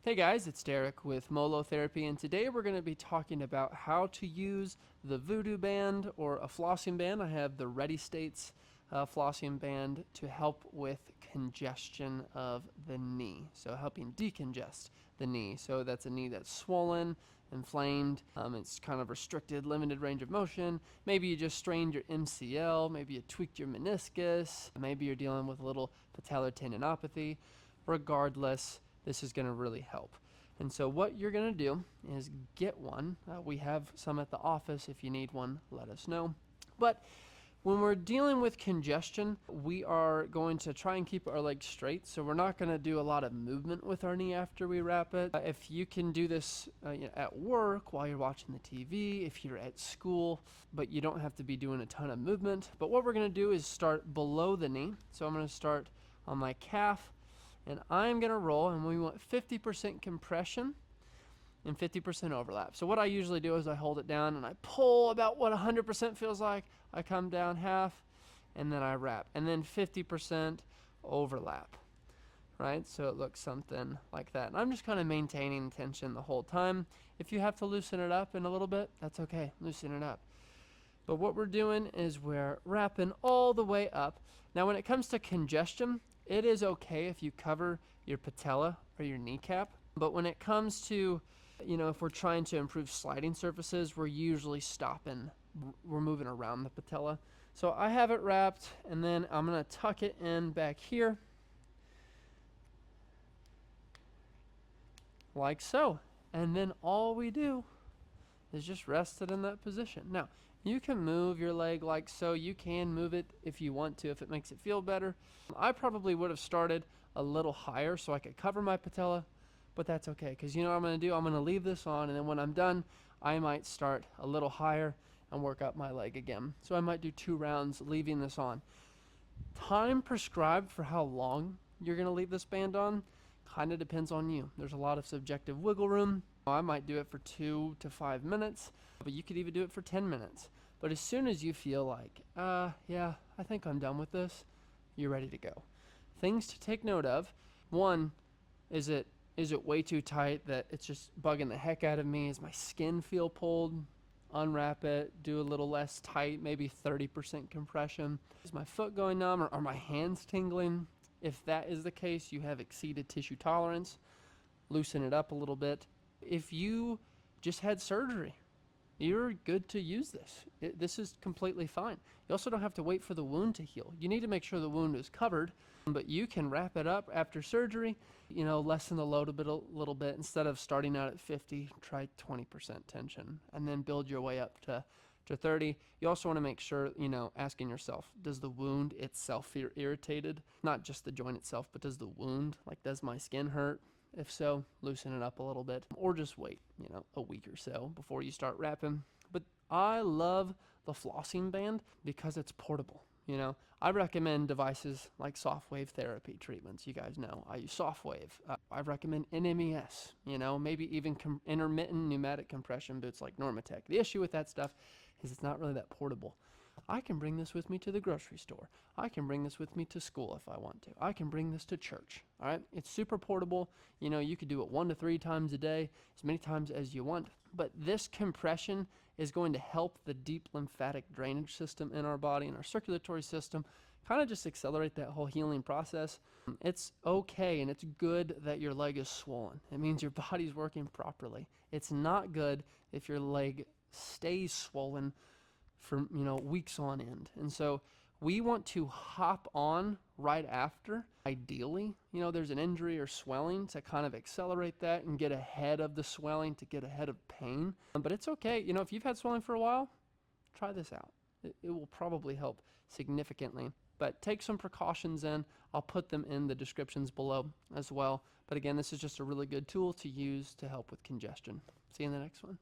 Hey guys, it's Derek with Molo Therapy, and today we're going to be talking about how to use the Voodoo band or a flossing band. I have the Ready States flossing band to help with congestion of the knee, so helping decongest the knee. So that's a knee that's swollen, inflamed, it's kind of restricted, limited range of motion. Maybe you just strained your MCL, maybe you tweaked your meniscus, maybe you're dealing with a little patellar tendinopathy. Regardless, this is going to really help. And so what you're going to do is get one. We have some at the office. If you need one, let us know. But when we're dealing with congestion, we are going to try and keep our legs straight. So we're not going to do a lot of movement with our knee after we wrap it. If you can do this at work while you're watching the TV, if you're at school, but you don't have to be doing a ton of movement. But what we're going to do is start below the knee. So I'm going to start on my calf, and I'm going to roll, and we want 50% compression and 50% overlap. So what I usually do is I hold it down and I pull about what 100% feels like. I come down half, and then I wrap. And then 50% overlap, right? So it looks something like that. And I'm just kind of maintaining tension the whole time. If you have to loosen it up in a little bit, that's okay. Loosen it up. But what we're doing is we're wrapping all the way up. Now when it comes to congestion, it is okay if you cover your patella or your kneecap. But when it comes to, if we're trying to improve sliding surfaces, we're usually stopping. We're moving around the patella. So I have it wrapped, and then I'm going to tuck it in back here. Like so. And then all we do is just rest it in that position. Now, you can move your leg like so. You can move it if you want to, if it makes it feel better. I probably would have started a little higher so I could cover my patella, but that's okay, because you know what I'm going to do? I'm going to leave this on, and then when I'm done, I might start a little higher and work up my leg again. So I might do 2 rounds leaving this on. Time prescribed for how long you're going to leave this band on kind of depends on you. There's a lot of subjective wiggle room. I might do it for 2 to 5 minutes, but you could even do it for 10 minutes. But as soon as you feel like, yeah, I think I'm done with this, you're ready to go. Things to take note of. One, is it way too tight that it's just bugging the heck out of me? Does my skin feel pulled? Unwrap it, do a little less tight, maybe 30% compression. Is my foot going numb, or are my hands tingling? If that is the case, you have exceeded tissue tolerance. Loosen it up a little bit. If you just had surgery, you're good to use this. This is completely fine. You also don't have to wait for the wound to heal. You need to make sure the wound is covered, but you can wrap it up after surgery, lessen the load a little bit. Instead of starting out at 50, try 20% tension, and then build your way up to 30. You also want to make sure, asking yourself, does the wound itself feel irritated? Not just the joint itself, but does the wound, does my skin hurt? If so, loosen it up a little bit, or just wait, a week or so before you start wrapping. But I love the flossing band because it's portable. I recommend devices like soft wave therapy treatments. You guys know I use soft wave. I recommend NMES, maybe even intermittent pneumatic compression boots like Normatec. The issue with that stuff is it's not really that portable. I can bring this with me to the grocery store. I can bring this with me to school if I want to. I can bring this to church. All right. It's super portable. You could do it 1 to 3 times a day, as many times as you want. But this compression is going to help the deep lymphatic drainage system in our body and our circulatory system kind of just accelerate that whole healing process. It's okay and it's good that your leg is swollen. It means your body's working properly. It's not good if your leg stays swollen for weeks on end. And so we want to hop on right after. Ideally, there's an injury or swelling to kind of accelerate that and get ahead of the swelling, to get ahead of pain. But it's okay. If you've had swelling for a while, try this out. It will probably help significantly. But take some precautions in. I'll put them in the descriptions below as well. But again, this is just a really good tool to use to help with congestion. See you in the next one.